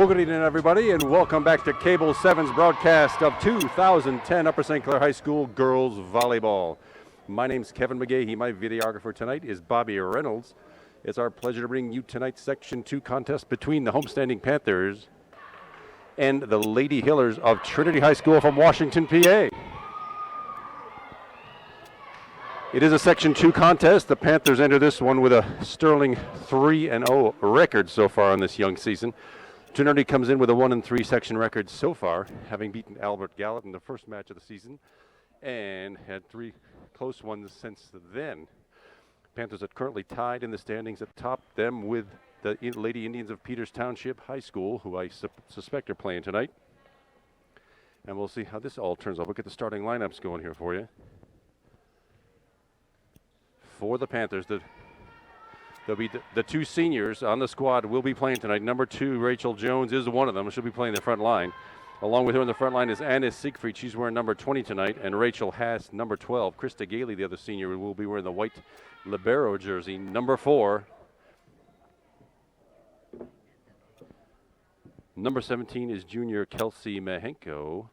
Well, good evening, everybody, and welcome back to Cable 7's broadcast of 2010 Upper St. Clair High School Girls Volleyball. My name's Kevin McGahey. My videographer tonight is Bobby Reynolds. It's our pleasure to bring you tonight's Section 2 contest between the homestanding Panthers and the Lady Hillers of Trinity High School from Washington, PA. It is a Section 2 contest. The Panthers enter this one with a sterling 3-0 record so far in this young season. Trinity comes in with a 1-3 section record so far, having beaten Albert Gallup in the first match of the season and had 3 close ones since then. Panthers are currently tied in the standings at the top, them with the Lady Indians of Peters Township High School, who I suspect are playing tonight. And we'll see how this all turns out. We'll get the starting lineups going here for you. For the Panthers, there'll be the 2 seniors on the squad will be playing tonight. Number 2, Rachel Jones, is one of them. She'll be playing the front line. Along with her in the front line is Anna Siegfried. She's wearing number 20 tonight. And Rachel Haas, number 12. Krista Gailey, the other senior, will be wearing the white libero jersey, number 4. Number 17 is junior Kelsey Mahenko.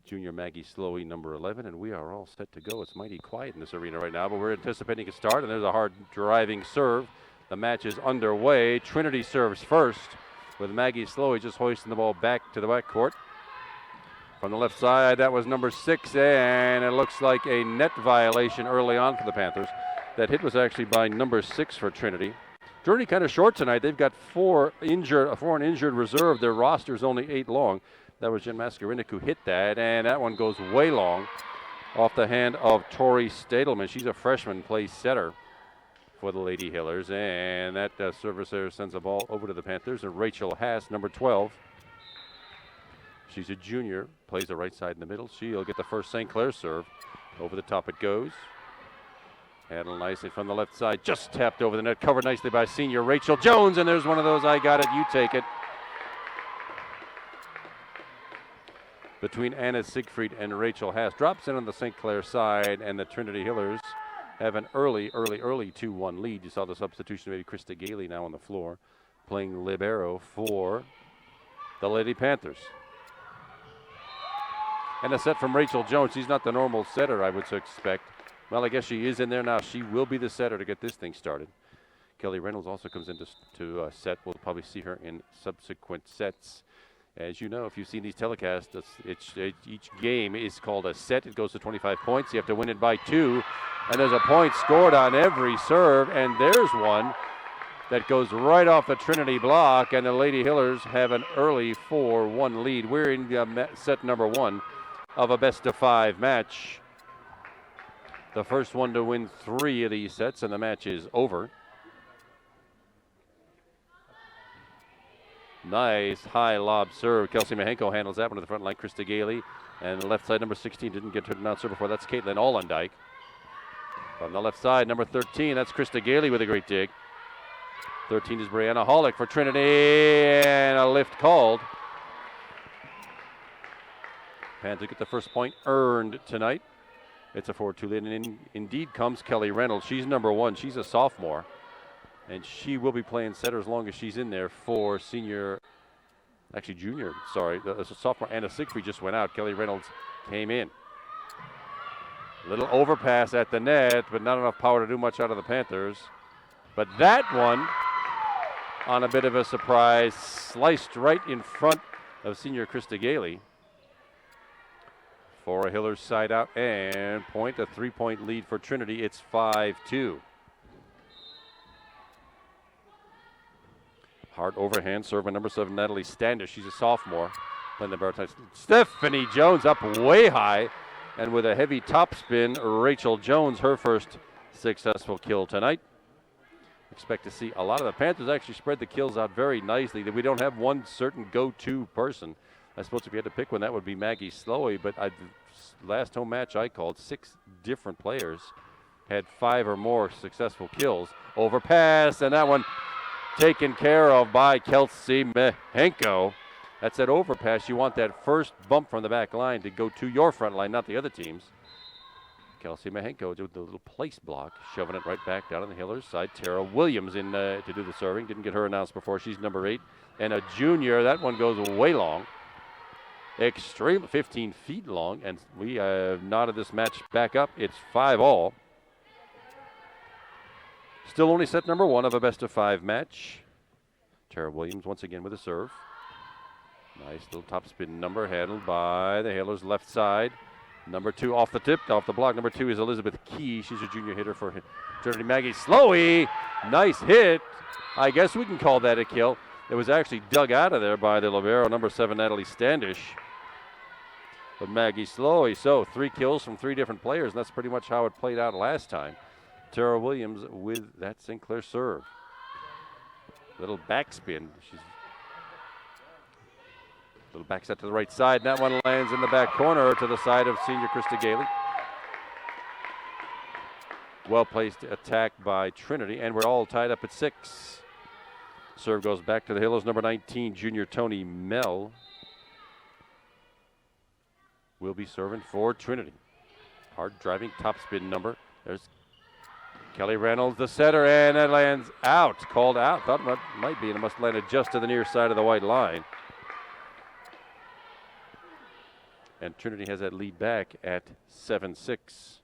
Junior Maggie Slowey, number 11, and we are all set to go. It's mighty quiet in this arena right now, but we're anticipating a start, and there's a hard driving serve. The match is underway. Trinity serves first, with Maggie Slowey just hoisting the ball back to the backcourt. From the left side, that was number 6, and it looks like a net violation early on for the Panthers. That hit was actually by number 6 for Trinity. Trinity kind of short tonight. They've got 4 an injured reserve. Their roster is only 8 long. That was Jen Mascarinik who hit that, and that one goes way long off the hand of Tori Stadelman. She's a freshman, plays setter for the Lady Hillers, and that servicer sends a ball over to the Panthers. And Rachel Haas, number 12. She's a junior, plays the right side in the middle. She'll get the first St. Clair serve. Over the top it goes. Handled nicely from the left side, just tapped over the net, covered nicely by senior Rachel Jones, and there's one of those, I got it, you take it. Between Anna Siegfried and Rachel Haas. Drops in on the St. Clair side, and the Trinity Hillers have an early 2-1 lead. You saw the substitution, maybe Krista Gailey now on the floor, playing libero for the Lady Panthers. And a set from Rachel Jones. She's not the normal setter, I would expect. Well, I guess she is in there now. She will be the setter to get this thing started. Kelly Reynolds also comes in to set. We'll probably see her in subsequent sets. As you know, if you've seen these telecasts, each game is called a set. It goes to 25 points. You have to win it by 2. And there's a point scored on every serve. And there's one that goes right off the Trinity block. And the Lady Hillers have an early 4-1 lead. We're in set number 1 of a best-of-5 match. The first one to win 3 of these sets, and the match is over. Nice high lob serve. Kelsey Mahenko handles that one to the front line. Krista Gailey. And the left side, number 16, didn't get to the serve before. That's Caitlin Allendike. From the left side, number 13, that's Krista Gailey with a great dig. 13 is Brianna Hollick for Trinity, and a lift called. Panthers get the first point earned tonight. It's a 4-2 lead, and indeed comes Kelly Reynolds. She's number 1. She's a sophomore. And she will be playing setter as long as she's in there for junior, the sophomore Anna Siegfried just went out. Kelly Reynolds came in. Little overpass at the net, but not enough power to do much out of the Panthers. But that one, on a bit of a surprise, sliced right in front of senior Krista Gailey. For a Hillers side out and point, a 3-point lead for Trinity. It's 5-2. Hard overhand serve by number 7, Natalie Standish. She's a sophomore. Playing the Baritone. Stephanie Jones up way high. And with a heavy topspin, Rachel Jones, her first successful kill tonight. Expect to see a lot of the Panthers actually spread the kills out very nicely. We don't have one certain go-to person. I suppose if you had to pick one, that would be Maggie Slowey. But last home match I called, 6 different players had 5 or more successful kills. Overpass, and that one taken care of by Kelsey Mahenko. That's that overpass. You want that first bump from the back line to go to your front line, not the other team's. Kelsey Mahenko with the little place block, shoving it right back down on the Hillers side. Tara Williams in to do the serving. Didn't get her announced before. She's number 8. And a junior, that one goes way long. Extreme, 15 feet long. And we have knotted this match back up. It's 5-all. Still only set number 1 of a best-of-5 match. Tara Williams once again with a serve. Nice little topspin number handled by the Hillers left side. Number 2 off the tip, off the block. Number 2 is Elizabeth Key. She's a junior hitter for Trinity. Maggie Slowey. Nice hit. I guess we can call that a kill. It was actually dug out of there by the libero, number 7, Natalie Standish. But Maggie Slowey. So 3 kills from 3 different players, and that's pretty much how it played out last time. Tara Williams with that Sinclair serve. Little backspin. She's little back set to the right side, and that one lands in the back corner to the side of senior Krista Gailey. Well-placed attack by Trinity, and we're all tied up at 6. Serve goes back to the Hillers, number 19, junior Tony Mell will be serving for Trinity. Hard driving topspin number. There's Kelly Reynolds, the setter, and it lands out, called out. Thought it might be, and it must have landed just to the near side of the white line. And Trinity has that lead back at 7-6.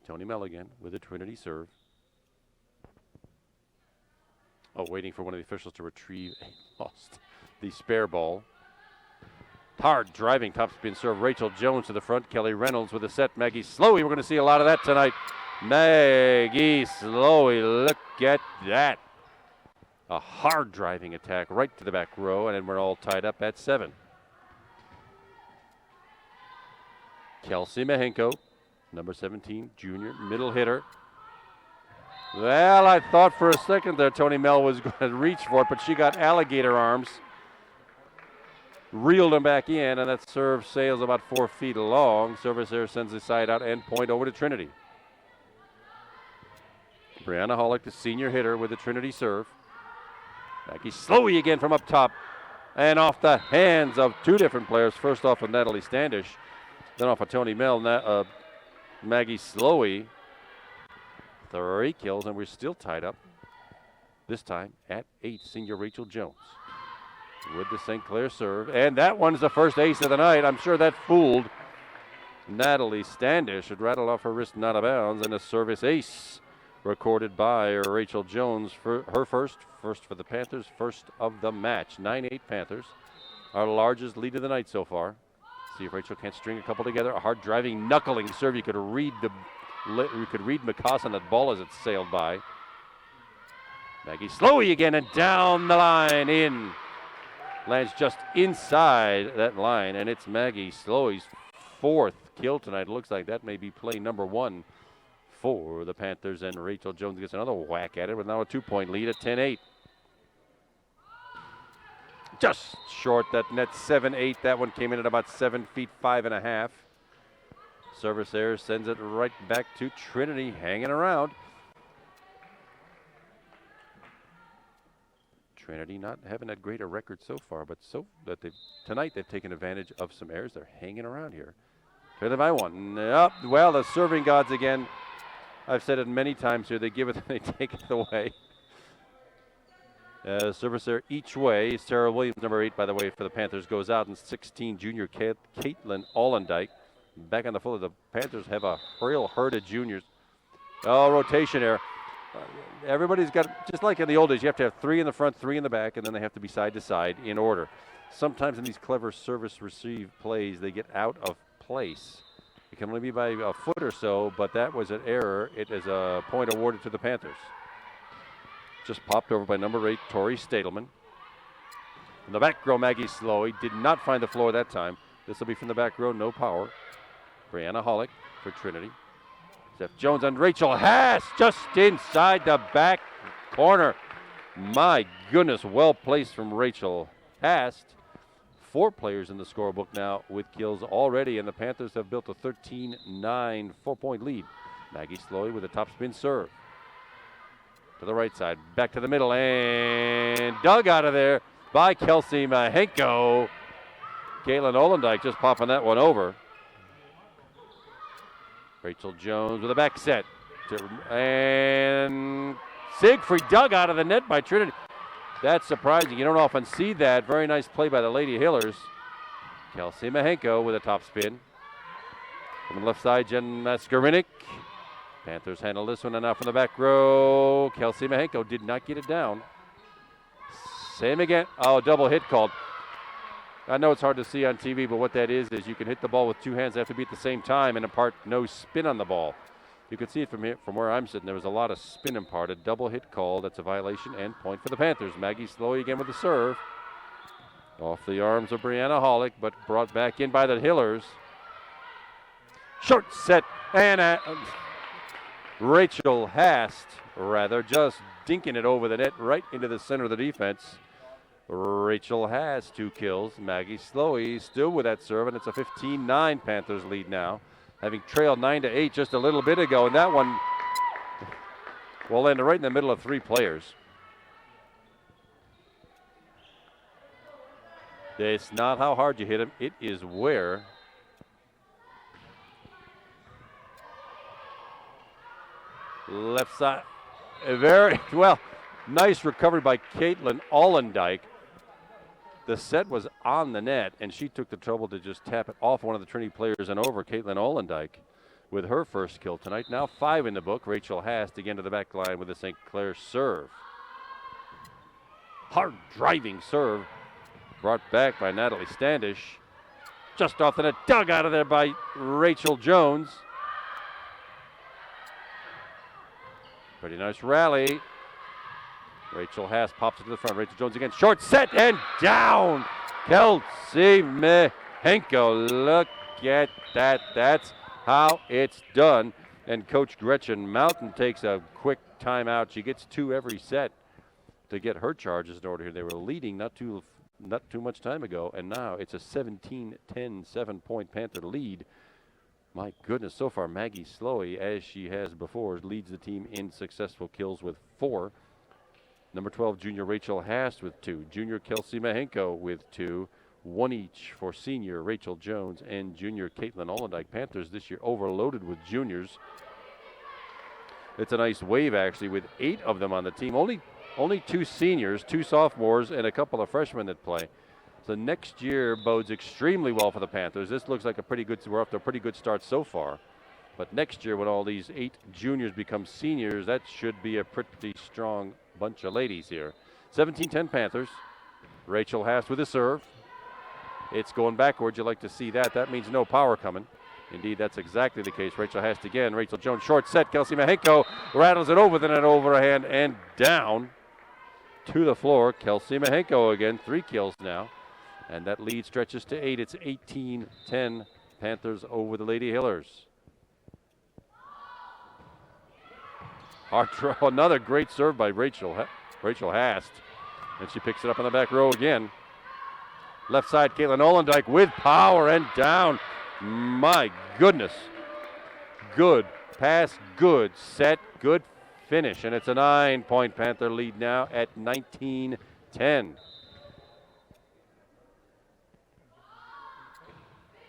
Tony Mell again with a Trinity serve. Oh, waiting for one of the officials to retrieve lost the spare ball. Hard driving topspin serve. Rachel Jones to the front. Kelly Reynolds with a set. Maggie Slowey. We're going to see a lot of that tonight. Maggie Slowey, look at that. A hard driving attack right to the back row, and then we're all tied up at 7. Kelsey Mahenko, number 17, junior, middle hitter. Well, I thought for a second there Tony Mell was going to reach for it, but she got alligator arms. Reeled him back in, and that serve sails about 4 feet long. Service there sends the side out and point over to Trinity. Brianna Hollick, the senior hitter, with the Trinity serve. Maggie Slowey again from up top. And off the hands of 2 different players. First off of Natalie Standish. Then off of Tony Mell, Maggie Slowey. 3 kills, and we're still tied up. This time at 8, senior Rachel Jones. With the St. Clair serve. And that one's the first ace of the night. I'm sure that fooled Natalie Standish. It rattled off her wrist and out of bounds. And a service ace recorded by Rachel Jones for her first for the Panthers, first of the match. 9-8 Panthers, our largest lead of the night so far. See if Rachel can't string a couple together. A hard driving knuckling serve. You could read McCoss on that ball as it sailed by. Maggie Slowey again, and down the line in. Lands just inside that line, and it's Maggie Slowey's 4th kill tonight. It looks like that may be play number 1 for the Panthers, and Rachel Jones gets another whack at it with now a 2-point lead at 10-8. Just short that net, 7-8. That one came in at about 7 feet 5.5. Service there sends it right back to Trinity, hanging around. Trinity not having that great a record so far, but tonight they've taken advantage of some errors. They're hanging around here. Trinity by 1. Well, the serving gods again. I've said it many times here. They give it, they take it away. Service there each way. Sarah Williams, number 8, by the way, for the Panthers, goes out, and 16, junior Caitlin Allendike. Back on the floor. The Panthers have a real herd of juniors. Oh, rotation error. Everybody's got, just like in the old days, you have to have 3 in the front, 3 in the back, and then they have to be side to side in order. Sometimes in these clever service receive plays, they get out of place. It can only be by a foot or so, but that was an error. It is a point awarded to the Panthers. Just popped over by number 8, Tori Stadelman. In the back row, Maggie Slowey did not find the floor that time. This will be from the back row, no power. Brianna Hollick for Trinity. Steph Jones and Rachel Haas just inside the back corner. My goodness, well placed from Rachel Haas. 4 players in the scorebook now with kills already, and the Panthers have built a 13-9 4-point lead. Maggie Slowey with a topspin serve. To the right side, back to the middle, and dug out of there by Kelsey Mahenko. Caitlin Olendijk just popping that one over. Rachel Jones with a back set. And Siegfried dug out of the net by Trinity. That's surprising. You don't often see that. Very nice play by the Lady Hillers. Kelsey Mahenko with a top spin. From the left side, Jen Skorinik. Panthers handle this one, and now from the back row, Kelsey Mahenko did not get it down. Same again. Oh, double hit called. I know it's hard to see on TV, but what that is you can hit the ball with two hands. They have to be at the same time and impart no spin on the ball. You can see it from here, from where I'm sitting. There was a lot of spin imparted. Double hit call. That's a violation and point for the Panthers. Maggie Slowey again with the serve. Off the arms of Brianna Hollick, but brought back in by the Hillers. Short set, and Rachel Hast, just dinking it over the net right into the center of the defense. Rachel has 2 kills. Maggie Slowey still with that serve, and it's a 15-9 Panthers lead now, having trailed 9-8 just a little bit ago, and that one will land right in the middle of 3 players. It's not how hard you hit him, it is where. Left side, very well, nice recovery by Caitlin Olendijk. The set was on the net, and she took the trouble to just tap it off one of the Trinity players and over. Caitlin Olendijk with her first kill tonight. Now 5 in the book. Rachel Hast again to the back line with a St. Clair serve. Hard driving serve brought back by Natalie Standish. Just off the net, dug out of there by Rachel Jones. Pretty nice rally. Rachel Hast pops it to the front. Rachel Jones again. Short set and down. Kelsey Mahenko. Look at that. That's how it's done. And Coach Gretchen Mountain takes a quick timeout. She gets 2 every set to get her charges in order here. They were leading not too much time ago, and now it's a 17-10 7-point Panther lead. My goodness, so far Maggie Slowey, as she has before, leads the team in successful kills with 4. Number 12, junior Rachel Hast with 2. Junior Kelsey Mahenko with 2. 1 each for senior Rachel Jones and junior Caitlin Olendijk. Panthers this year overloaded with juniors. It's a nice wave, actually, with 8 of them on the team. Only 2 seniors, 2 sophomores, and a couple of freshmen that play. So next year bodes extremely well for the Panthers. This looks like we're off to a pretty good start so far. But next year, when all these 8 juniors become seniors, that should be a pretty strong bunch of ladies here. 17-10 Panthers. Rachel Hast with a serve. It's going backwards. You like to see that. That means no power coming. Indeed, that's exactly the case. Rachel Hast again. Rachel Jones, short set. Kelsey Mahenko rattles it over the net, overhand, and down to the floor. Kelsey Mahenko again. 3 kills now. And that lead stretches to 8. It's 18-10 Panthers over the Lady Hillers. Hard throw. Another great serve by Rachel Hast. And she picks it up on the back row again. Left side, Caitlin Olendijk with power and down. My goodness. Good pass, good set, good finish. And it's a 9-point Panther lead now at 19-10.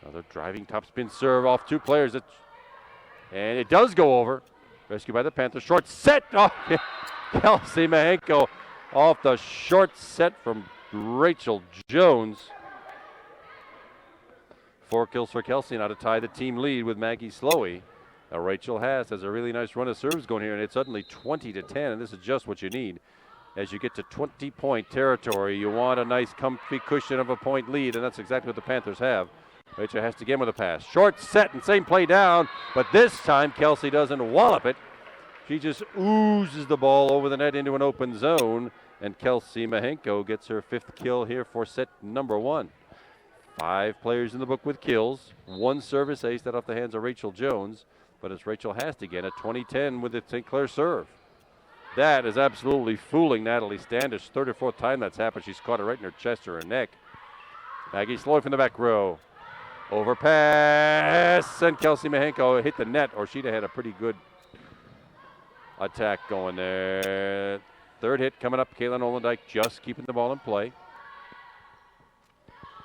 Another driving topspin serve off 2 players. And it does go over. Rescued by the Panthers. Short set. Oh, Kelsey Mahenko off the short set from Rachel Jones. 4 kills for Kelsey now to tie the team lead with Maggie Slowey. Now Rachel has a really nice run of serves going here, and it's suddenly 20-10, and this is just what you need. As you get to 20-point territory, you want a nice comfy cushion of a point lead, and that's exactly what the Panthers have. Rachel has to again with a pass. Short set and same play down, but this time Kelsey doesn't wallop it. She just oozes the ball over the net into an open zone, and Kelsey Mahenko gets her 5th kill here for set number 1. 5 players in the book with kills. 1 service ace, that off the hands of Rachel Jones, but it's Rachel Hast again at 20-10 with the St. Clair serve. That is absolutely fooling Natalie Standish. 3rd or 4th time that's happened. She's caught it right in her chest or her neck. Maggie Slowey from the back row. Overpass, and Kelsey Mahenko hit the net, or she'd have had a pretty good attack going there. 3rd hit coming up. Caitlin Olendijk just keeping the ball in play.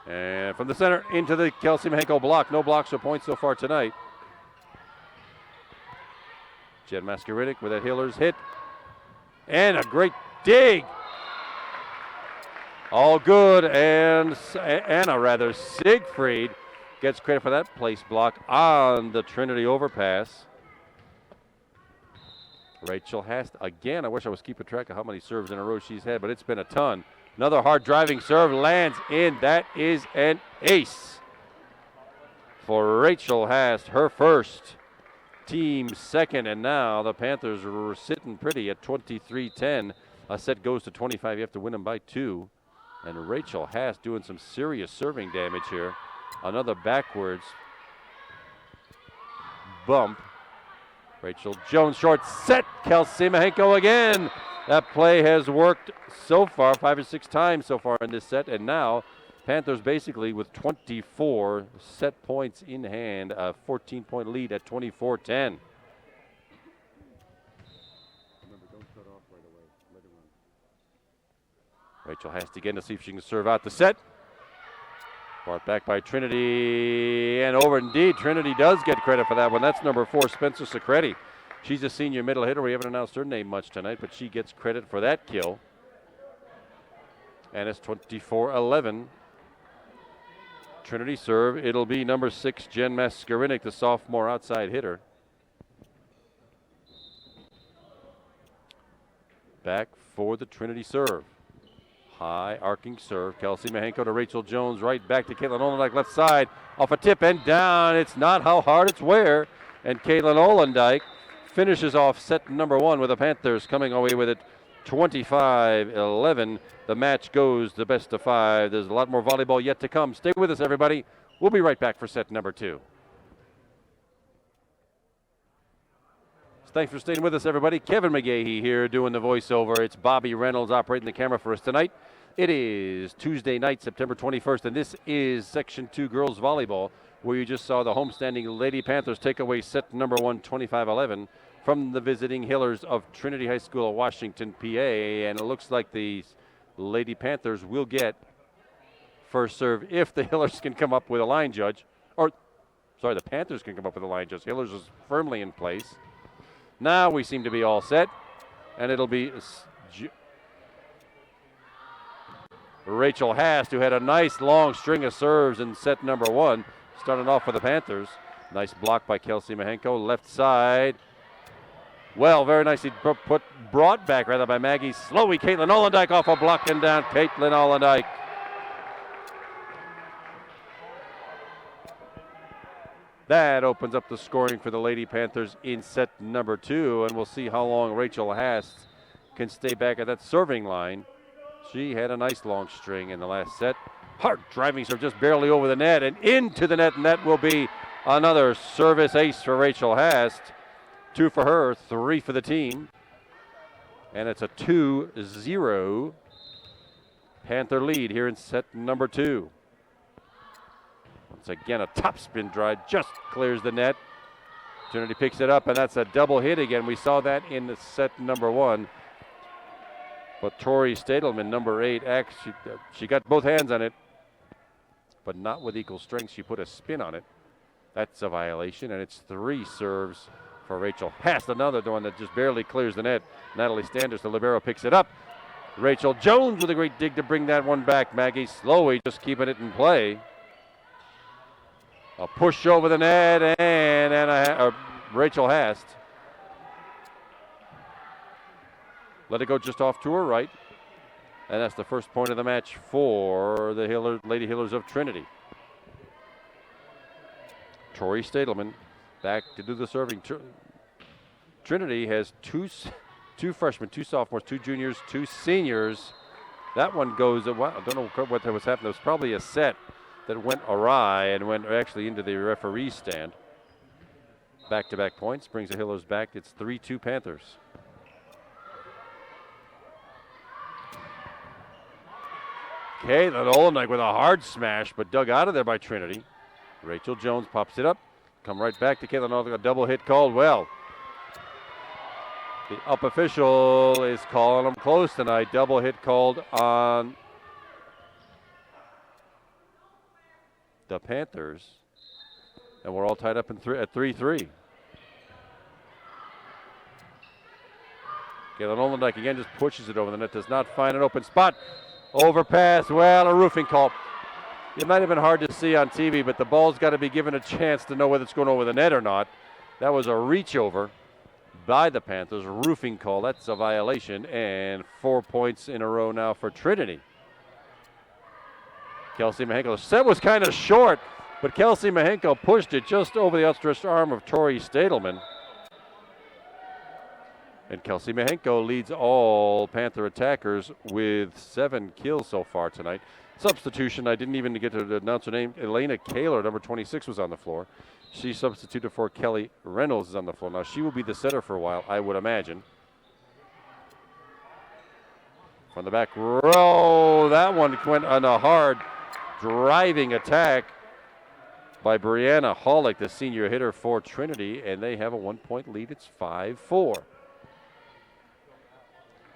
And from the center into the Kelsey Mahenko block. No blocks or points so far tonight. Jen Mascarinik with that Hillers hit. And a great dig. All good, and Siegfried gets credit for that place block on the Trinity overpass. Rachel Hast, again, I wish I was keeping track of how many serves in a row she's had, but it's been a ton. Another hard driving serve lands in. That is an ace for Rachel Hast, her first, team second, and now the Panthers are sitting pretty at 23-10. A set goes to 25. You have to win them by 2. And Rachel Hast doing some serious serving damage here. Another backwards bump. Rachel Jones short set. Kelsey Mahenko again. That play has worked so far 5 or 6 times so far in this set. And now Panthers basically with 24 set points in hand. A 14-point lead at 24-10. Rachel has to again to see if she can serve out the set. Brought back by Trinity, and over indeed. Trinity does get credit for that one. That's number 4, Spencer Secretti. She's a senior middle hitter. We haven't announced her name much tonight, but she gets credit for that kill. And it's 24-11. Trinity serve. It'll be number 6, Jen Mascarinik, the sophomore outside hitter. Back for the Trinity serve. High arcing serve. Kelsey Mahenko to Rachel Jones. Right back to Caitlin Olendijk. Left side. Off a tip and down. It's not how hard, it's where. And Caitlin Olendijk finishes off set number 1 with the Panthers coming away with it 25-11. The match goes the best of 5. There's a lot more volleyball yet to come. Stay with us, everybody. We'll be right back for set number 2. Thanks for staying with us, everybody. Kevin McGahey here doing the voiceover. It's Bobby Reynolds operating the camera for us tonight. It is Tuesday night, September 21st, and this is Section 2 Girls Volleyball, where you just saw the homestanding Lady Panthers take away set number 1, 25-11, from the visiting Hillers of Trinity High School of Washington, PA. And it looks like the Lady Panthers will get first serve if the Hillers can come up with a line judge. The Panthers can come up with a line judge. Hillers is firmly in place. Now we seem to be all set, and it'll be Rachel Hast, who had a nice long string of serves in set number 1, starting off for the Panthers. Nice block by Kelsey Mahenko, left side. Well, very nicely brought back rather by Maggie Slowey. Caitlin Olendijk off a block and down. Caitlin Olendijk. That opens up the scoring for the Lady Panthers in set number 2, and we'll see how long Rachel Hast can stay back at that serving line. She had a nice long string in the last set. Hard driving serve just barely over the net and into the net, and that will be another service ace for Rachel Hast. 2 for her, 3 for the team. And it's a 2-0 Panther lead here in set number 2. Once again, a topspin drive just clears the net. Trinity picks it up, and that's a double hit again. We saw that in the set number 1. But Tori Stadelman, number 8, she got both hands on it, but not with equal strength. She put a spin on it. That's a violation, and it's 3 serves for Rachel Hast. Another one that just barely clears the net. Natalie Standers, the libero, picks it up. Rachel Jones with a great dig to bring that one back. Maggie Slowey just keeping it in play. A push over the net, and Rachel Hast let it go just off to her right. And that's the first point of the match for the Lady Hillers of Trinity. Tori Stadelman back to do the serving. Trinity has two freshmen, 2 sophomores, 2 juniors, 2 seniors. That one goes, I don't know what was happening. There was probably a set that went awry and went actually into the referee's stand. Back-to-back points brings the Hillers back. It's 3-2 Panthers. Caitlin Olendijk with a hard smash, but dug out of there by Trinity. Rachel Jones pops it up. Come right back to Caitlin Olendijk. A double hit called. Well, the up official is calling them close tonight. Double hit called on the Panthers. And we're all tied up at 3-3. Kalen Olendijk again just pushes it over the net. Does not find an open spot. Overpass. Well, a roofing call. It might have been hard to see on TV, but the ball's got to be given a chance to know whether it's going over the net or not. That was a reach over by the Panthers. Roofing call. That's a violation. And 4 points in a row now for Trinity. Kelsey Mahenko. The set was kind of short, but Kelsey Mahenko pushed it just over the outstretched arm of Tori Stadelman. And Kelsey Mahenko leads all Panther attackers with 7 kills so far tonight. Substitution, I didn't even get to announce her name. Elena Kaler, number 26, was on the floor. She substituted for Kelly Reynolds is on the floor. Now, she will be the setter for a while, I would imagine. From the back row, that one went on a hard driving attack by Brianna Hollick, the senior hitter for Trinity, and they have a 1-point lead. It's 5-4.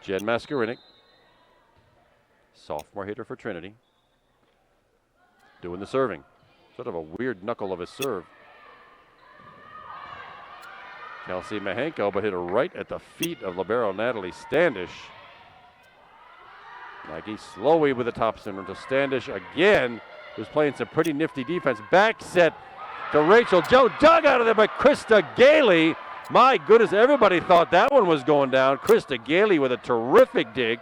Jen Maskarinic, sophomore hitter for Trinity, doing the serving. Sort of a weird knuckle of a serve. Kelsey Mahenko, but hit her right at the feet of libero Natalie Standish. Maggie Slowey with the top center to Standish again, who's playing some pretty nifty defense. Back set to Rachel Joe, dug out of there by Krista Gailey. My goodness, everybody thought that one was going down. Krista Gailey with a terrific dig.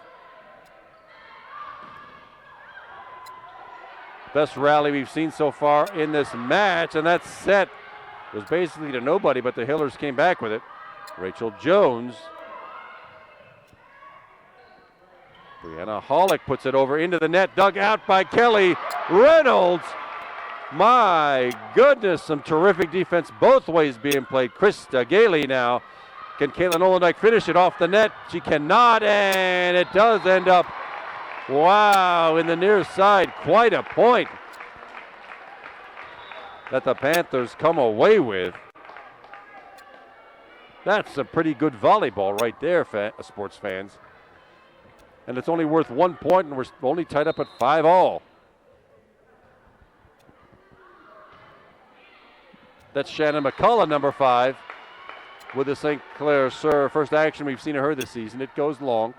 Best rally we've seen so far in this match, and that set was basically to nobody, but the Hillers came back with it. Rachel Jones. Brianna Hollick puts it over into the net, dug out by Kelly Reynolds. My goodness, some terrific defense both ways being played. Krista Gailey now. Can Caitlin Olendijk finish it off the net? She cannot, and it does end up, wow, in the near side. Quite a point that the Panthers come away with. That's a pretty good volleyball right there, sports fans. And it's only worth 1 point, and we're only tied up at 5-all. That's Shannon McCullough, number 5, with the St. Clair serve. First action we've seen of her this season. It goes long.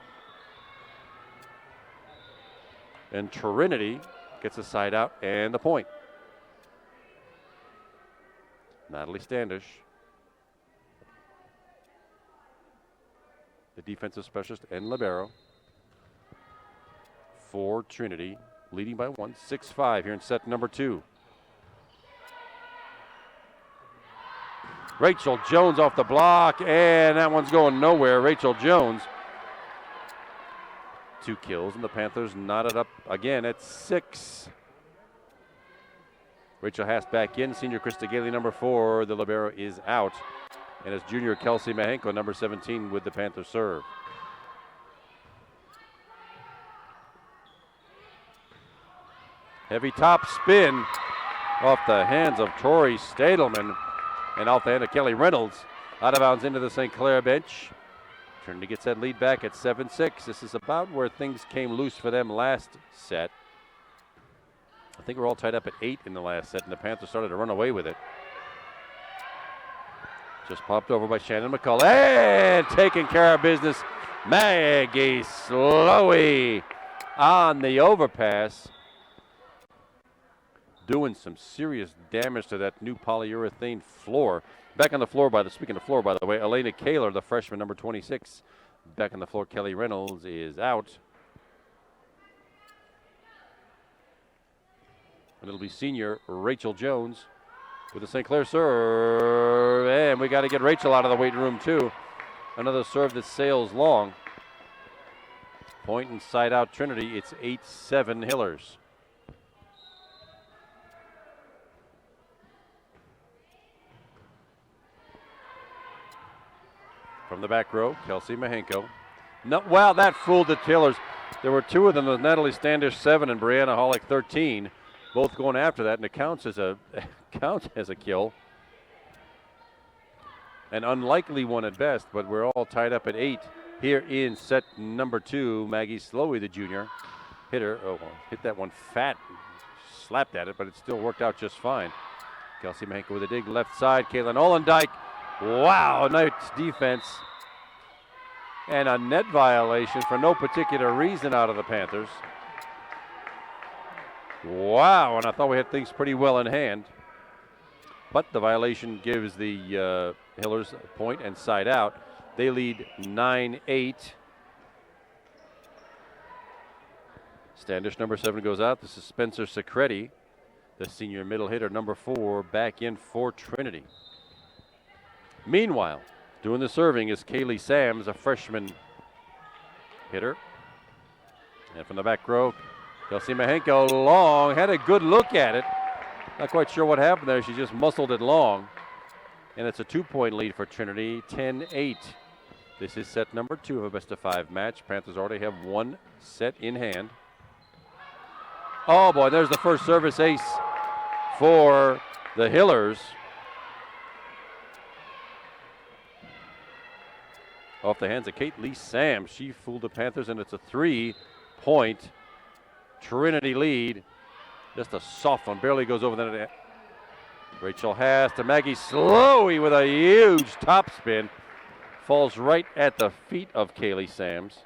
And Trinity gets a side out and the point. Natalie Standish, the defensive specialist and libero for Trinity, leading by 1, 6-5 here in set number 2. Rachel Jones off the block, and that one's going nowhere. Rachel Jones, 2 kills, and the Panthers knotted up again at 6. Rachel Haas back in. Senior Krista Gailey, number 4. The libero is out. And it's junior Kelsey Mahenko, number 17, with the Panther serve. Heavy top spin off the hands of Tori Stadelman and off the hand of Kelly Reynolds. Out of bounds into the St. Clair bench. Trinity gets that lead back at 7-6. This is about where things came loose for them last set. I think we're all tied up at 8 in the last set, and the Panthers started to run away with it. Just popped over by Shannon McCullough, and taking care of business. Maggie Slowey on the overpass. Doing some serious damage to that new polyurethane floor. Back on the floor, speaking of floor, by the way, Elena Kaler, the freshman, number 26. Back on the floor, Kelly Reynolds is out. And it'll be senior Rachel Jones with the St. Clair serve. And we got to get Rachel out of the waiting room, too. Another serve that sails long. Point inside out Trinity. It's 8-7 Hillers. From the back row, Kelsey Mahenko. No, wow, that fooled the Hillers. There were 2 of them, Natalie Standish 7 and Brianna Hollick 13. Both going after that, and it counts as a kill. An unlikely one at best, but we're all tied up at 8 here in set number 2. Maggie Slowey, the junior hitter, hit that one fat, slapped at it, but it still worked out just fine. Kelsey Mahenko with a dig left side. Caitlin Olendijk. Wow, nice defense. And a net violation for no particular reason out of the Panthers. Wow, and I thought we had things pretty well in hand. But the violation gives the Hillers a point and side out. They lead 9-8. Standish, number 7, goes out. This is Spencer Secretti, the senior middle hitter, number 4, back in for Trinity. Meanwhile, doing the serving is Kaylee Sams, a freshman hitter. And from the back row, Kelsey Mahenko long, had a good look at it. Not quite sure what happened there. She just muscled it long. And it's a 2-point lead for Trinity, 10-8. This is set number 2 of a best-of-5 match. Panthers already have one set in hand. Oh, boy, there's the first service ace for the Hillers. Off the hands of Kate Lee Sam. She fooled the Panthers, and it's a 3-point Trinity lead. Just a soft one, barely goes over the net. Rachel Haas to Maggie Slowey with a huge topspin. Falls right at the feet of Kaylee Sams.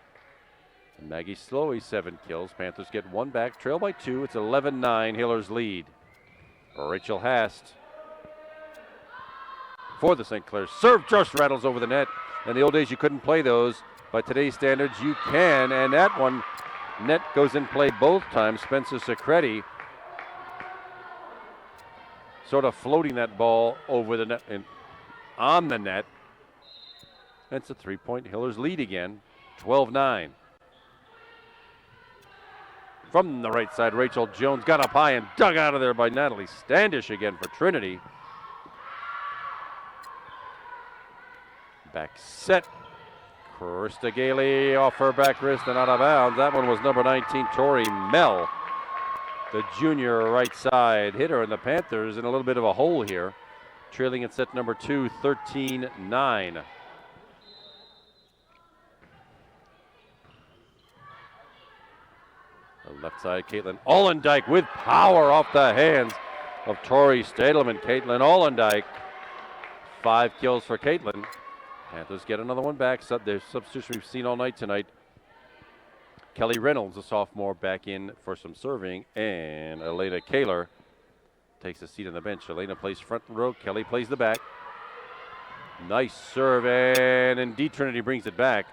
And Maggie Slowey, 7 kills. Panthers get 1 back, trail by 2. It's 11-9, Hillers lead. Rachel Hast for the St. Clair. Serve just rattles over the net. In the old days, you couldn't play those. By today's standards, you can. And that one, net goes in play both times. Spencer Secretti sort of floating that ball over the net and on the net. It's a 3-point Hillers lead again, 12-9. From the right side, Rachel Jones got up high and dug out of there by Natalie Standish again for Trinity. Back set. Krista Gailey off her back wrist and out of bounds. That one was number 19, Tori Mell, the junior right side hitter. And the Panthers in a little bit of a hole here, trailing in set number 2, 13-9. Left side, Caitlin Olendijk with power off the hands of Tori Stadelman. Caitlin Olendijk, 5 kills for Caitlin. Panthers get another one back. There's substitution we've seen all night tonight. Kelly Reynolds, a sophomore, back in for some serving. And Elena Kaler takes a seat on the bench. Elena plays front row. Kelly plays the back. Nice serve, and indeed Trinity brings it back.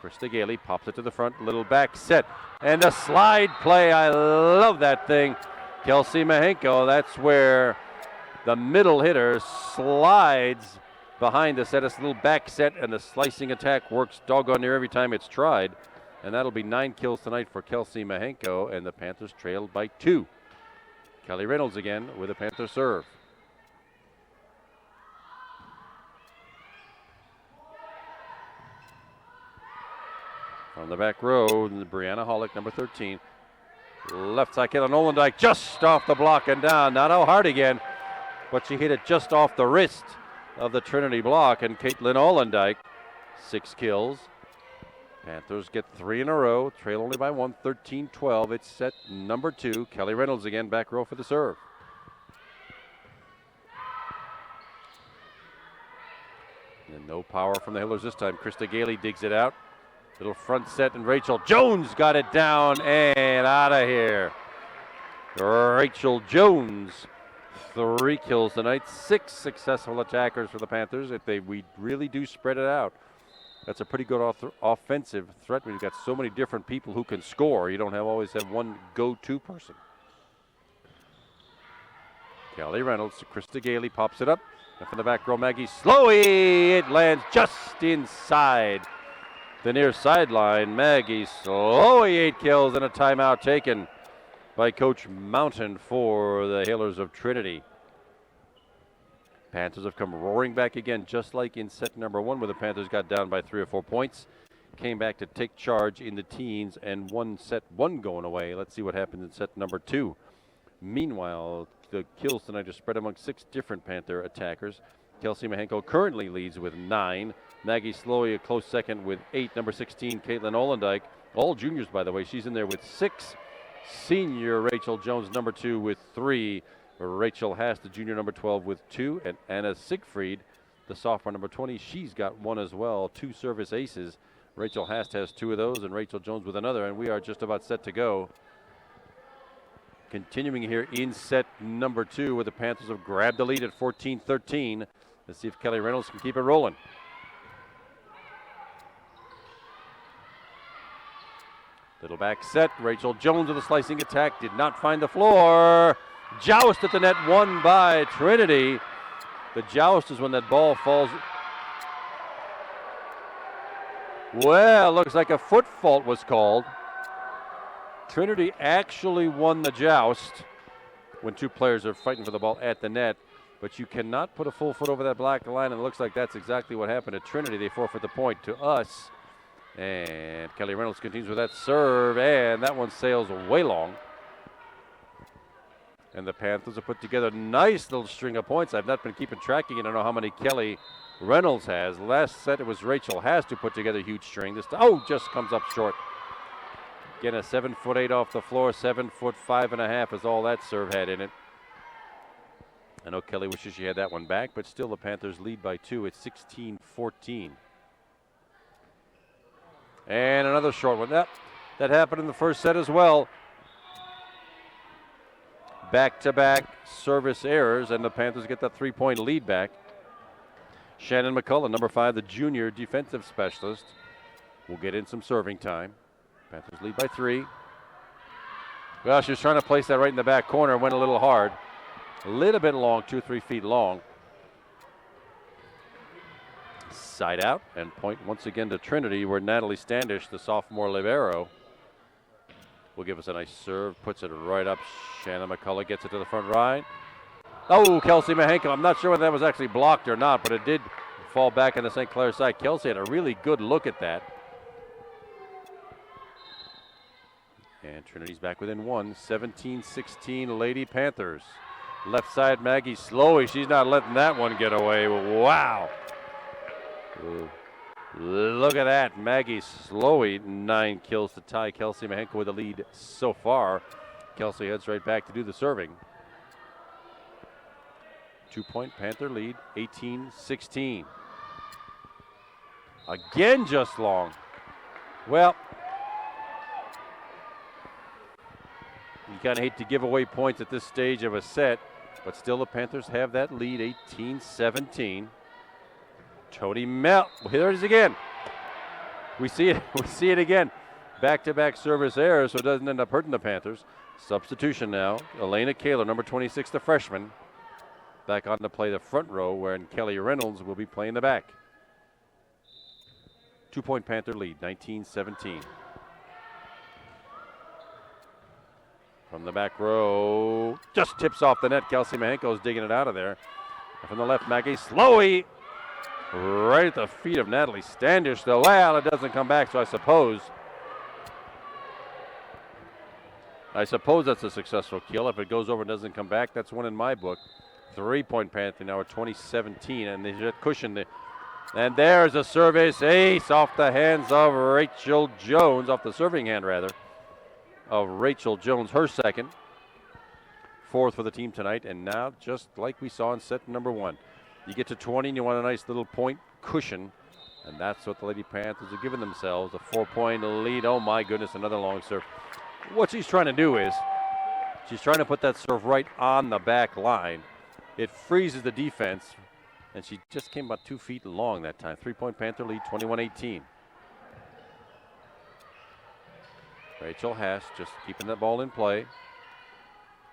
Krista Gailey pops it to the front, little back set, and a slide play. I love that thing. Kelsey Mahenko, that's where the middle hitter slides behind the set. It's a little back set, and the slicing attack works doggone near every time it's tried. And that'll be 9 kills tonight for Kelsey Mahenko, and the Panthers trailed by 2. Kelly Reynolds again with a Panther serve. On the back row, Brianna Hollick, number 13. Left side, Caitlin Olendijk just off the block and down. Not how hard again, but she hit it just off the wrist of the Trinity block. And Caitlin Olendijk, 6 kills. Panthers get 3 in a row, trail only by 1, 13-12. It's set number 2. Kelly Reynolds again, back row for the serve. And no power from the Hillers this time. Krista Gailey digs it out. Little front set, and Rachel Jones got it down and out of here. Rachel Jones, 3 kills tonight, 6 successful attackers for the Panthers. We really do spread it out. That's a pretty good offensive threat when you've got so many different people who can score. You don't always have one go-to person. Kelly Reynolds, Krista Gailey pops it up. And from the back row, Maggie Slowey. It lands just inside the near sideline. Maggie Slowey, 8 kills and a timeout taken by Coach Mountain for the Hillers of Trinity. Panthers have come roaring back again, just like in set number 1, where the Panthers got down by 3 or 4 points. Came back to take charge in the teens and won set 1 going away. Let's see what happens in set number 2. Meanwhile, the kills tonight are spread among 6 different Panther attackers. Kelsey Mahenko currently leads with 9. Maggie Slowey a close second with 8. Number 16, Caitlin Olendijk. All juniors, by the way. She's in there with 6. senior Rachel Jones, number 2, with 3. Rachel Haas, the junior, number 12, with 2. And Anna Siegfried, the sophomore, number 20, she's got 1 as well. 2 service aces. Rachel Haas has 2 of those, and Rachel Jones with another, and we are just about set to go. Continuing here in set number 2, where the Panthers have grabbed the lead at 14-13. Let's see if Kelly Reynolds can keep it rolling. Little back set. Rachel Jones with a slicing attack. Did not find the floor. Joust at the net, won by Trinity. The joust is when that ball falls. Well, looks like a foot fault was called. Trinity actually won the joust when 2 players are fighting for the ball at the net, but you cannot put a full foot over that black line, and it looks like that's exactly what happened at Trinity. They forfeit the point to us. And Kelly Reynolds continues with that serve, and that one sails way long. And the Panthers have put together a nice little string of points. I've not been keeping track. I don't know how many Kelly Reynolds has. Last set it was Rachel Haas to put together a huge string. This just comes up short. Again, a 7'8" off the floor, 7'5.5" is all that serve had in it. I know Kelly wishes she had that one back, but still the Panthers lead by 2 at 16-14. And another short one. That happened in the first set as well. Back-to-back service errors, and the Panthers get that 3-point lead back. Shannon McCullough, number 5, the junior defensive specialist, will get in some serving time. Panthers lead by 3. Well, she was trying to place that right in the back corner, went a little hard. A little bit long, 2-3 feet long. Side out, and point once again to Trinity, where Natalie Standish, the sophomore libero, will give us a nice serve, puts it right up. Shannon McCullough gets it to the front right. Oh, Kelsey Mahenko. I'm not sure whether that was actually blocked or not, but it did fall back on the St. Clair side. Kelsey had a really good look at that. And Trinity's back within 1, 17-16 Lady Panthers. Left side, Maggie Slowey. She's not letting that one get away. Wow. Look at that. Maggie Slowey, 9 kills to tie Kelsey Mahenko with the lead so far. Kelsey heads right back to do the serving. 2-point Panther lead, 18-16. Again, just long. Well, you kind of hate to give away points at this stage of a set, but still the Panthers have that lead, 18-17. Tony Mel, here it is again. We see it again. Back-to-back service errors, so it doesn't end up hurting the Panthers. Substitution now. Elena Kaler, number 26, the freshman, back on to play the front row, wherein Kelly Reynolds will be playing the back. 2-point Panther lead, 19-17. From the back row, just tips off the net. Kelsey Mahenko is digging it out of there. And from the left, Maggie Slowey, right at the feet of Natalie Standish. Though, well, it doesn't come back, so I suppose that's a successful kill. If it goes over and doesn't come back, that's one in my book. 3-point Panther now at 2017, and they just cushion it. And there's a service ace off the hands of Rachel Jones, off the serving hand rather, of Rachel Jones, her second. 4th for the team tonight, and now just like we saw in set number 1, you get to 20 and you want a nice little point cushion, and that's what the Lady Panthers have given themselves, a 4-point lead. Oh my goodness, another long serve. What she's trying to do is she's trying to put that serve right on the back line. It freezes the defense, and she just came about 2 feet long that time. 3-point Panther lead, 21-18. Rachel Haas just keeping that ball in play.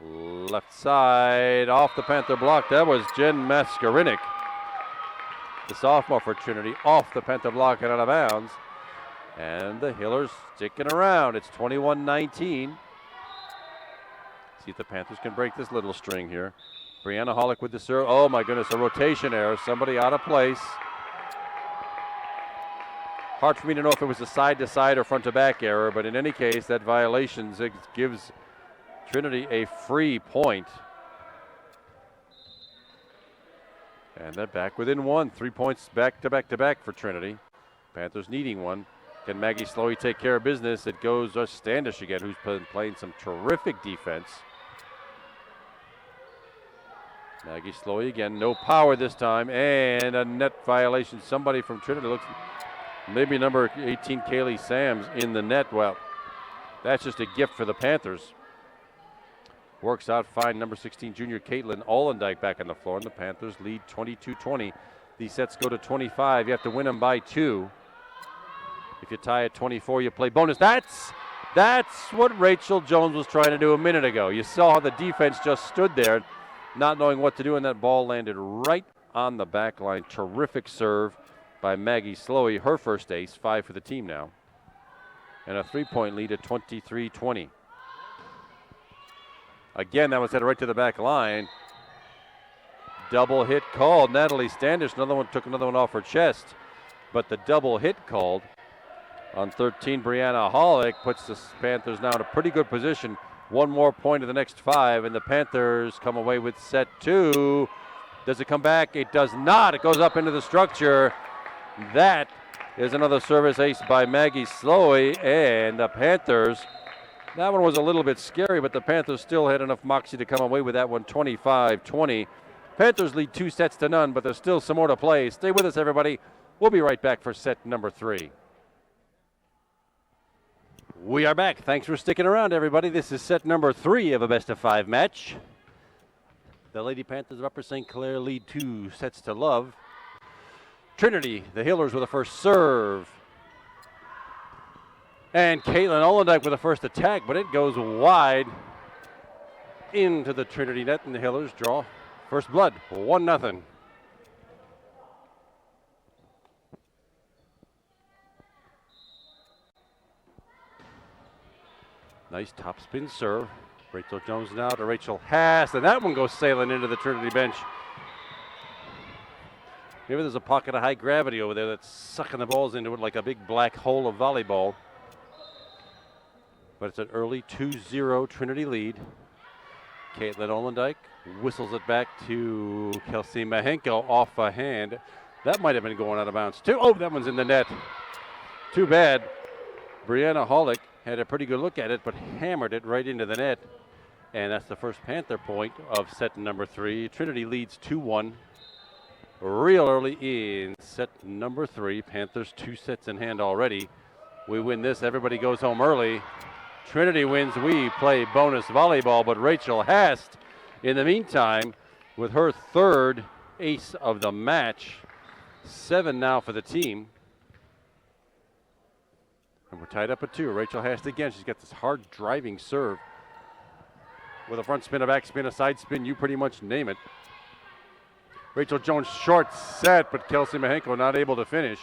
Left side, off the Panther block. That was Jen Maskarinic, the sophomore for Trinity, off the Panther block and out of bounds. And the Hillers sticking around. It's 21-19. See if the Panthers can break this little string here. Brianna Hollick with the serve. Oh my goodness, a rotation error. Somebody out of place. Hard for me to know if it was a side-to-side or front-to-back error, but in any case, that violation gives Trinity a free point. And they're back within 1. 3 points back-to-back-to-back for Trinity. Panthers needing one. Can Maggie Slowey take care of business? It goes Standish again, who's been playing some terrific defense. Maggie Slowey again, no power this time, and a net violation. Somebody from Trinity looks, maybe number 18, Kaylee Sams in the net. Well, that's just a gift for the Panthers. Works out fine. Number 16, junior Caitlin Allendike back on the floor, and the Panthers lead 22-20. These sets go to 25. You have to win them by 2. If you tie at 24, you play bonus. That's what Rachel Jones was trying to do a minute ago. You saw how the defense just stood there, not knowing what to do, and that ball landed right on the back line. Terrific serve by Maggie Slowey, her first ace, 5 for the team now. And a 3-point lead at 23-20. Again, that was headed right to the back line. Double hit called. Natalie Standish, took another one off her chest. But the double hit called on 13, Brianna Hollick, puts the Panthers now in a pretty good position. One more point of the next 5, and the Panthers come away with set 2. Does it come back? It does not. It goes up into the structure. That is another service ace by Maggie Slowey, and the Panthers, that one was a little bit scary, but the Panthers still had enough moxie to come away with that one, 25-20. Panthers lead 2-0, but there's still some more to play. Stay with us, everybody. We'll be right back for set number 3. We are back. Thanks for sticking around, everybody. This is set number 3 of a best-of-5 match. The Lady Panthers of Upper St. Clair lead 2-0. Trinity, the Hillers, with the first serve. And Caitlin Allendike with the first attack, but it goes wide into the Trinity net, and the Hillers draw first blood, 1-0. Nice topspin serve. Rachel Jones now to Rachel Haas, and that one goes sailing into the Trinity bench. Maybe there's a pocket of high gravity over there that's sucking the balls into it like a big black hole of volleyball. But it's an early 2-0 Trinity lead. Caitlin Allendike whistles it back to Kelsey Mahenko off a hand. That might have been going out of bounds too. Oh, that one's in the net. Too bad. Brianna Hollick had a pretty good look at it, but hammered it right into the net. And that's the first Panther point of set number 3. Trinity leads 2-1. Real early in set number 3. Panthers 2 sets in hand already. We win this, everybody goes home early. Trinity wins, we play bonus volleyball, but Rachel Hast, in the meantime, with her 3rd ace of the match. 7 now for the team. And we're tied up at 2. Rachel Hast again. She's got this hard driving serve. With a front spin, a back spin, a side spin, you pretty much name it. Rachel Jones short set, but Kelsey Mahenko not able to finish.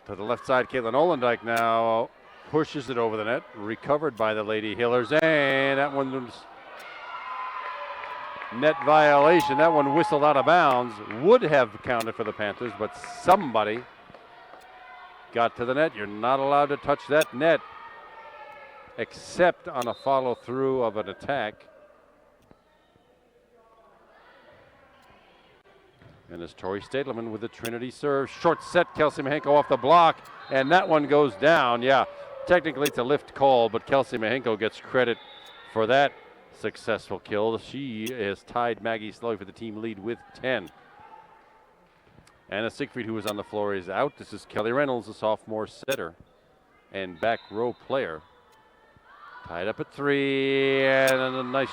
To the left side, Caitlin Allendike now pushes it over the net. Recovered by the Lady Hillers, and that one was net violation. That one whistled out of bounds. Would have counted for the Panthers, but somebody got to the net. You're not allowed to touch that net except on a follow through of an attack. And it's Tori Stadleman with the Trinity serve. Short set, Kelsey Mahenko off the block, and that one goes down. Yeah, technically it's a lift call, but Kelsey Mahenko gets credit for that successful kill. She has tied Maggie Slowey for the team lead with 10. Anna Siegfried, who was on the floor, is out. This is Kelly Reynolds, a sophomore setter and back row player. Tied up at 3, and a nice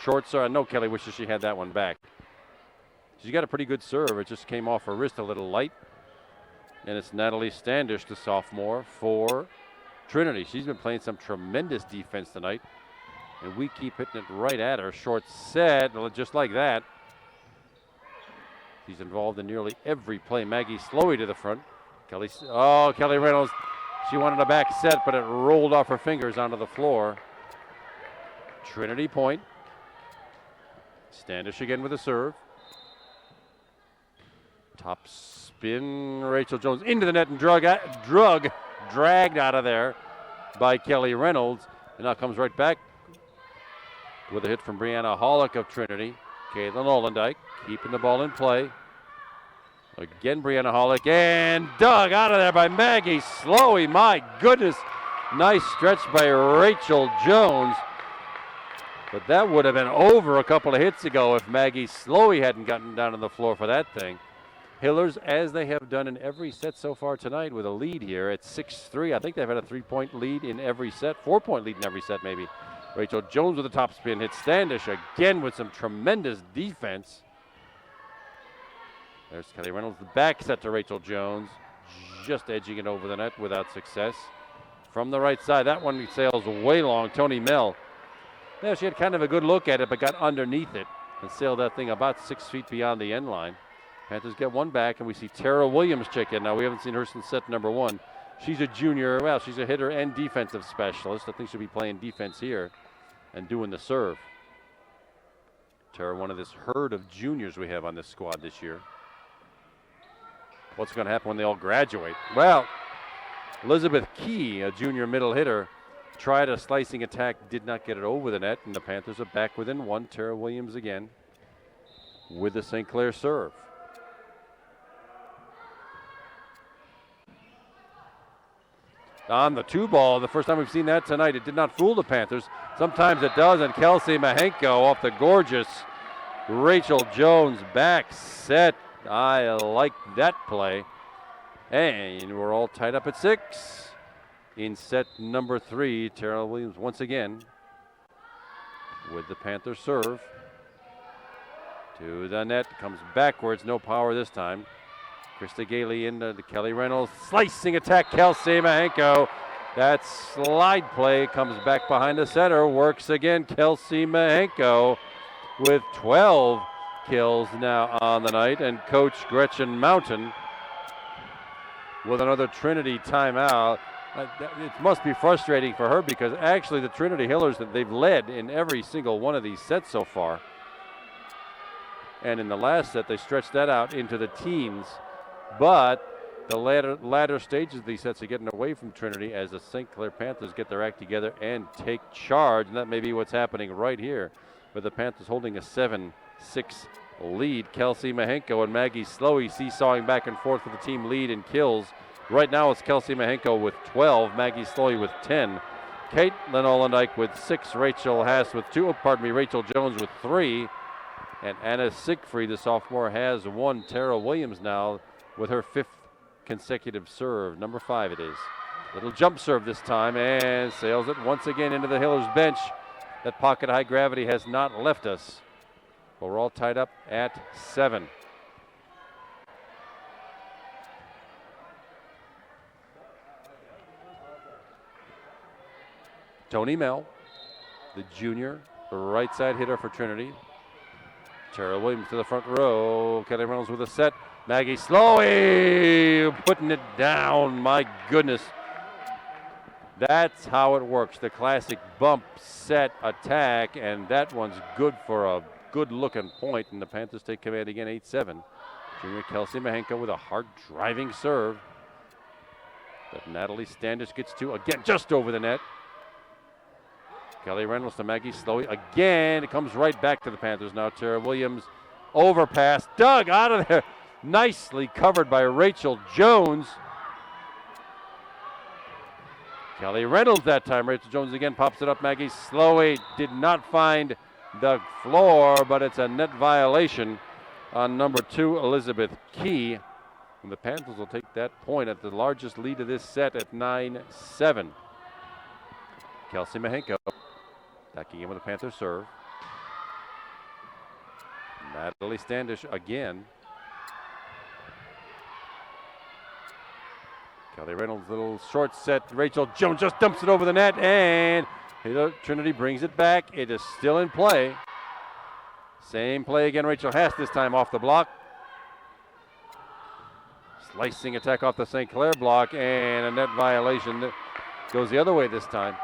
short serve. No, Kelly wishes she had that one back. She's got a pretty good serve. It just came off her wrist a little light. And it's Natalie Standish, the sophomore, for Trinity. She's been playing some tremendous defense tonight. And we keep hitting it right at her. Short set, just like that. She's involved in nearly every play. Maggie Slowey to the front. Kelly Reynolds. She wanted a back set, but it rolled off her fingers onto the floor. Trinity point. Standish again with a serve. Top spin, Rachel Jones into the net and dragged out of there by Kelly Reynolds. And now comes right back with a hit from Brianna Hollick of Trinity. Caitlin Allendike keeping the ball in play. Again, Brianna Hollick, and dug out of there by Maggie Slowey. My goodness, nice stretch by Rachel Jones. But that would have been over a couple of hits ago if Maggie Slowey hadn't gotten down on the floor for that thing. Hillers, as they have done in every set so far tonight, with a lead here at 6-3. I think they've had a 3-point lead in every set, 4-point lead in every set maybe. Rachel Jones with a top spin hit. Standish again with some tremendous defense. There's Kelly Reynolds, the back set to Rachel Jones, just edging it over the net without success. From the right side, that one sails way long. Tony Mell. Yeah, she had kind of a good look at it, but got underneath it and sailed that thing about 6 feet beyond the end line. Panthers get one back, and we see Tara Williams check in. Now, we haven't seen her since set number 1. She's a junior. Well, she's a hitter and defensive specialist. I think she'll be playing defense here and doing the serve. Tara, one of this herd of juniors we have on this squad this year. What's going to happen when they all graduate? Well, Elizabeth Key, a junior middle hitter, tried a slicing attack, did not get it over the net, and the Panthers are back within 1. Tara Williams again with the St. Clair serve. On the 2-ball, the first time we've seen that tonight, it did not fool the Panthers. Sometimes it does, and Kelsey Mahenko off the gorgeous Rachel Jones back set. I like that play. And we're all tied up at 6 in set number 3. Tara Williams once again with the Panther serve. To the net, comes backwards, no power this time. Krista Gailey into the Kelly Reynolds. Slicing attack, Kelsey Mahenko. That slide play comes back behind the center. Works again, Kelsey Mahenko with 12 kills now on the night, and Coach Gretchen Mountain with another Trinity timeout. It must be frustrating for her because actually the Trinity Hillers, that they've led in every single one of these sets so far. And in the last set, they stretched that out into the teens. But the latter stages of these sets are getting away from Trinity as the St. Clair Panthers get their act together and take charge. And that may be what's happening right here, with the Panthers holding a 7-6 lead. Kelsey Mahenko and Maggie Slowey seesawing back and forth for the team lead in kills. Right now it's Kelsey Mahenko with 12, Maggie Slowey with 10. Caitlin Olendike with 6, Rachel Jones with 3. And Anna Siegfried, the sophomore, has 1. Tara Williams now with her 5th consecutive serve. Number 5 it is. Little jump serve this time and sails it once again into the Hillers bench. That pocket high gravity has not left us. But we're all tied up at 7. Tony Mell, the junior, the right side hitter for Trinity. Tara Williams to the front row. Kelly Reynolds with a set. Maggie Slowey putting it down. My goodness. That's how it works. The classic bump, set, attack, and that one's good for a good-looking point, and the Panthers take command again, 8-7. Junior Kelsey Mahenko with a hard driving serve that Natalie Standish gets to, again, just over the net. Kelly Reynolds to Maggie Slowey. Again, it comes right back to the Panthers now. Tara Williams, overpass, dug out of there. Nicely covered by Rachel Jones. Kelly Reynolds that time. Rachel Jones again pops it up. Maggie Slowey did not find the floor, but it's a net violation on number 2, Elizabeth Key. And the Panthers will take that point at the largest lead of this set at 9-7. Kelsey Mahenko backing in with a Panther serve. Natalie Standish again. Kelly Reynolds, little short set. Rachel Jones just dumps it over the net, and Trinity brings it back. It is still in play. Same play again. Rachel Haas this time off the block. Slicing attack off the St. Clair block, and a net violation that goes the other way this time.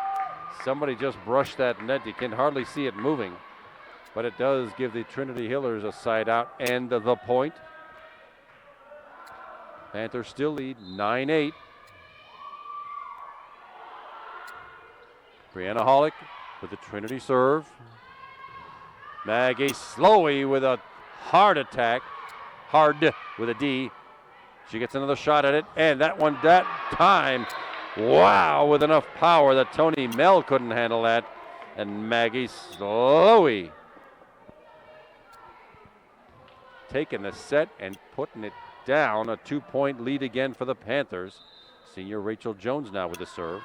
Somebody just brushed that net. You can hardly see it moving, but it does give the Trinity Hillers a side out and the point. Panthers still lead 9-8. Brianna Hollick with the Trinity serve. Maggie Slowey with a hard attack. Hard with a D. She gets another shot at it, and that time, wow, with enough power that Tony Mell couldn't handle that. And Maggie Slowey taking the set and putting it down. A 2-point lead again for the Panthers. Senior Rachel Jones now with the serve.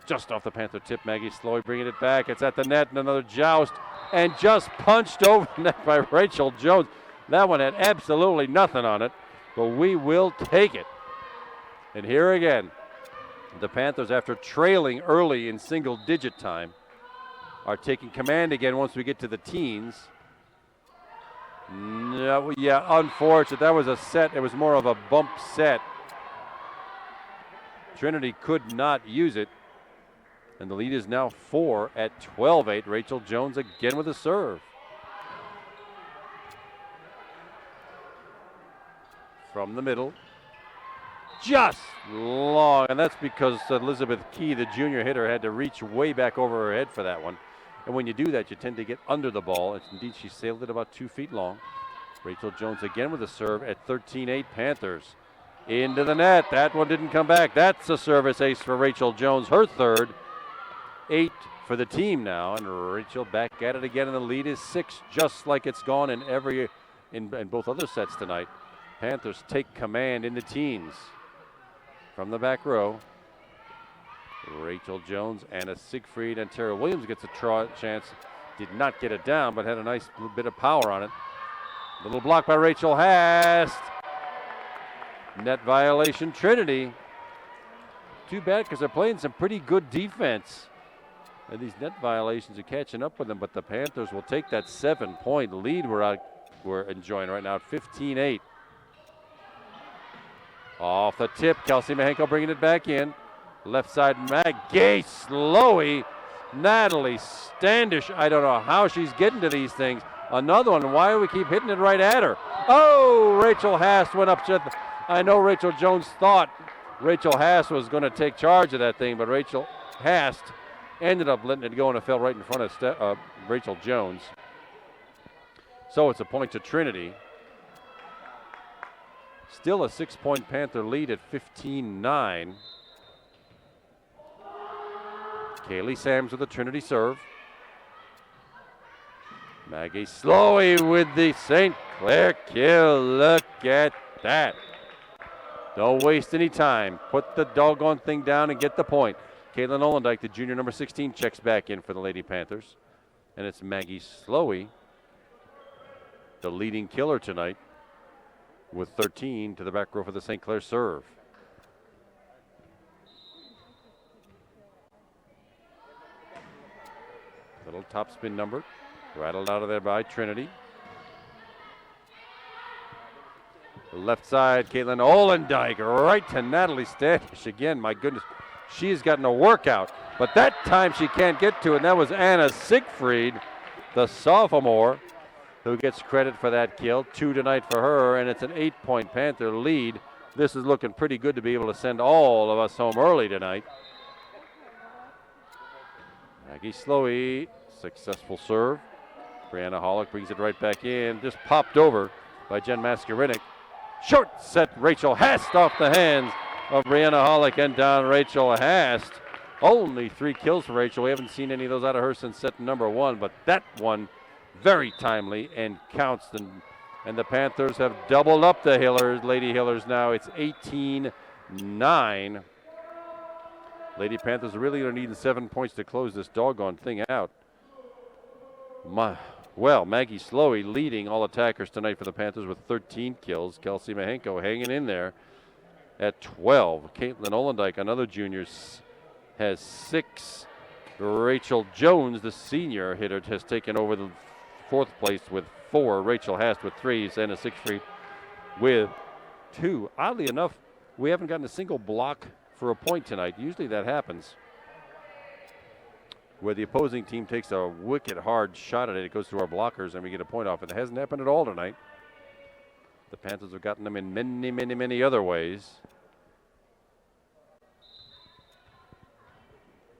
Just off the Panther tip, Maggie Slowey bringing it back. It's at the net, and another joust, and just punched over the net by Rachel Jones. That one had absolutely nothing on it, but we will take it. And here again, the Panthers, after trailing early in single-digit time, are taking command again once we get to the teens. No, yeah, unfortunate. That was a set. It was more of a bump set. Trinity could not use it. And the lead is now 4 at 12-8. Rachel Jones again with a serve. From the middle. Just long. And that's because Elizabeth Key, the junior hitter, had to reach way back over her head for that one. And when you do that, you tend to get under the ball. And indeed, she sailed it about 2 feet long. Rachel Jones again with a serve at 13-8 Panthers. Into the net. That one didn't come back. That's a service ace for Rachel Jones, her third. 8 for the team now, and Rachel back at it again, and the lead is 6, just like it's gone in both other sets tonight. Panthers take command in the teens. From the back row, Rachel Jones, Anna Siegfried, and Tara Williams gets a chance. Did not get it down, but had a nice little bit of power on it. Little block by Rachel Hast. Net violation, Trinity. Too bad, because they're playing some pretty good defense. And these net violations are catching up with them, but the Panthers will take that 7-point lead we're enjoying right now at 15-8. Off the tip, Kelsey Mahenko bringing it back in. Left side, Maggie Slowey. Natalie Standish, I don't know how she's getting to these things. Another one, why do we keep hitting it right at her? Oh, Rachel Hast went up to I know Rachel Jones thought Rachel Hast was going to take charge of that thing, but Rachel Hast ended up letting it go, and it fell right in front of Rachel Jones. So it's a point to Trinity. Still a 6-point Panther lead at 15-9. Kaylee Sams with the Trinity serve. Maggie Slowey with the St. Clair kill. Look at that. Don't waste any time. Put the doggone thing down and get the point. Caitlin Olendijk, the junior number 16, checks back in for the Lady Panthers. And it's Maggie Slowey, the leading killer tonight, with 13 to the back row for the St. Clair serve. Little topspin number, rattled out of there by Trinity. The left side, Caitlin Olendijk, right to Natalie Standish again. My goodness, she's gotten a workout, but that time she can't get to it, and that was Anna Siegfried, the sophomore, who gets credit for that kill. 2 tonight for her, and it's an 8-point Panther lead. This is looking pretty good to be able to send all of us home early tonight. Maggie Slowey, successful serve. Brianna Hollick brings it right back in. Just popped over by Jen Maskarinic. Short set, Rachel Hast off the hands of Brianna Hollick, and down Rachel Hast. Only 3 kills for Rachel. We haven't seen any of those out of her since set number 1, but that one very timely and counts. And the Panthers have doubled up the Lady Hillers now. It's 18-9. Lady Panthers are really going to need 7 points to close this doggone thing out. Maggie Slowey leading all attackers tonight for the Panthers with 13 kills. Kelsey Mahenko hanging in there at 12. Caitlin Olendijk, another junior, has 6. Rachel Jones, the senior hitter, has taken over the 4th place with 4. Rachel Hast with 3. Anna Siegfried with 2. Oddly enough, we haven't gotten a single block for a point tonight. Usually that happens, where the opposing team takes a wicked hard shot at it. It goes through our blockers and we get a point off. It hasn't happened at all tonight. The Panthers have gotten them in many, many, many other ways.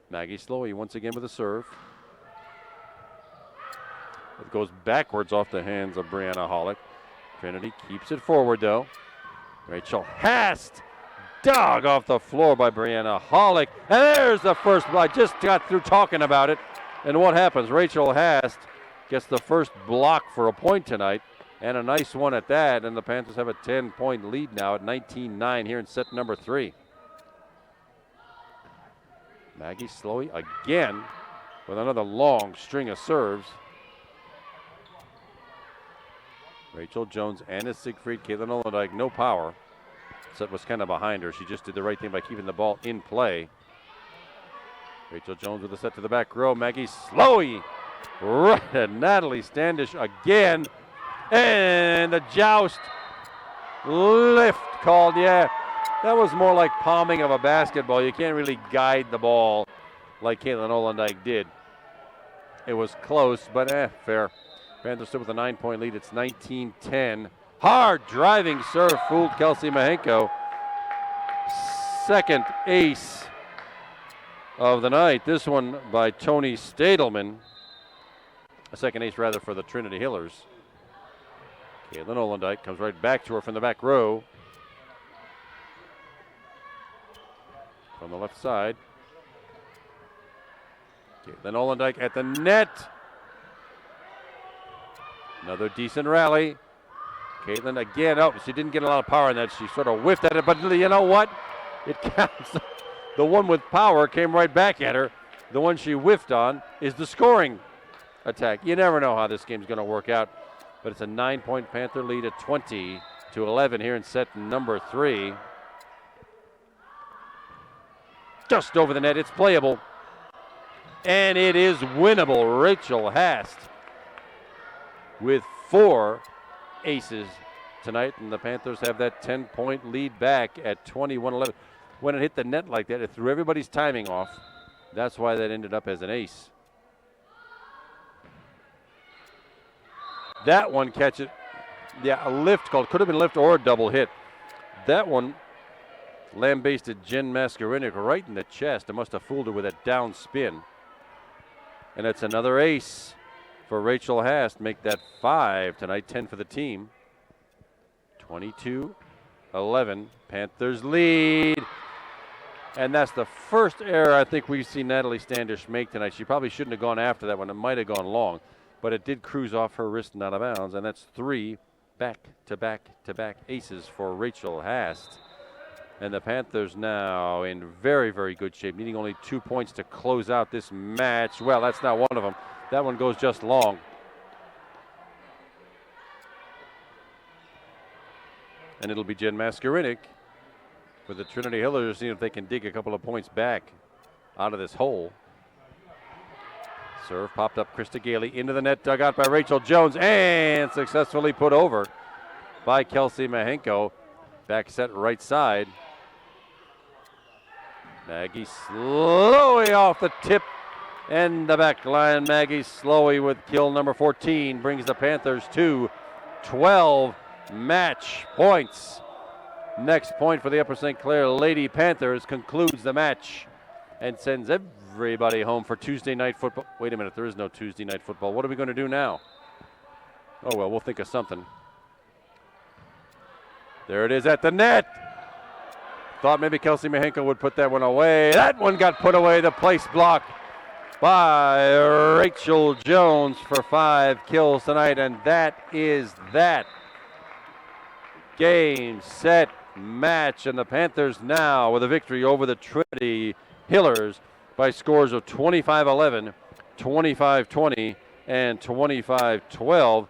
Maggie Slowey once again with a serve. It goes backwards off the hands of Brianna Hollick. Trinity keeps it forward, though. Rachel Hast. Dog off the floor by Brianna Hollick. And there's the first block. Just got through talking about it. And what happens? Rachel Hast gets the first block for a point tonight. And a nice one at that. And the Panthers have a 10-point lead now at 19-9 here in set number 3. Maggie Slowey again with another long string of serves. Rachel Jones, Anna Siegfried, Caitlin Olendijk, no power. Set was kind of behind her. She just did the right thing by keeping the ball in play. Rachel Jones with a set to the back row. Maggie Slowey right at Natalie Standish again. And the joust lift called. Yeah, that was more like palming of a basketball. You can't really guide the ball like Caitlin Olendijk did. It was close, but fair. Panthers still with a 9-point lead. It's 19-10. Hard driving serve fooled Kelsey Mahenko. Second ace of the night. This one by Tony Stadelman. A second ace rather for the Trinity Hillers. Caitlin Olendijk comes right back to her from the back row. From the left side. Caitlin Olendijk at the net. Another decent rally. Caitlin again. Oh, she didn't get a lot of power in that. She sort of whiffed at it, but you know what? It counts. The one with power came right back at her. The one she whiffed on is the scoring attack. You never know how this game's going to work out, but it's a 9-point Panther lead at 20-11 here in set number 3. Just over the net. It's playable, and it is winnable. Rachel Hast with 4 aces tonight, and the Panthers have that 10-point lead back at 21-11. When it hit the net like that, it threw everybody's timing off. That's why that ended up as an ace. That one catches, a lift called. Could have been lift or a double hit. That one lambasted Jen Maskarinic right in the chest. It must have fooled her with that down spin. And that's another ace for Rachel Hast. Make that 5 tonight, 10 for the team. 22-11, Panthers lead. And that's the first error I think we've seen Natalie Standish make tonight. She probably shouldn't have gone after that one. It might have gone long, but it did cruise off her wrist and out of bounds. And that's 3 back-to-back aces for Rachel Hast. And the Panthers now in very, very good shape, needing only 2 points to close out this match. Well, that's not one of them. That one goes just long. And it'll be Jen Maskarinic with the Trinity Hillers, seeing if they can dig a couple of points back out of this hole. Serve popped up, Krista Gailey into the net, dug out by Rachel Jones, and successfully put over by Kelsey Mahenko. Back set right side. Maggie Slowey off the tip and the back line. Maggie Slowey with kill number 14 brings the Panthers to 12 match points. Next point for the Upper St. Clair Lady Panthers concludes the match and sends everybody home for Tuesday night football. Wait a minute, there is no Tuesday night football. What are we going to do now? Oh, well, we'll think of something. There it is at the net. Thought maybe Kelsey Mahenko would put that one away. That one got put away. The place block by Rachel Jones for 5 kills tonight. And that is that. Game, set, match. And the Panthers now with a victory over the Trinity Hillers by scores of 25-11, 25-20, and 25-12.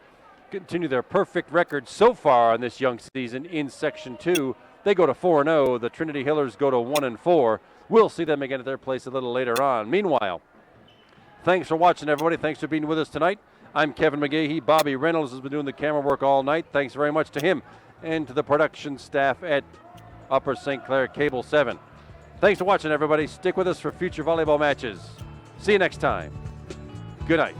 Continue their perfect record so far in this young season in Section 2. They go to 4-0. The Trinity Hillers go to 1-4. We'll see them again at their place a little later on. Meanwhile, thanks for watching, everybody. Thanks for being with us tonight. I'm Kevin McGahee. Bobby Reynolds has been doing the camera work all night. Thanks very much to him and to the production staff at Upper St. Clair Cable 7. Thanks for watching, everybody. Stick with us for future volleyball matches. See you next time. Good night.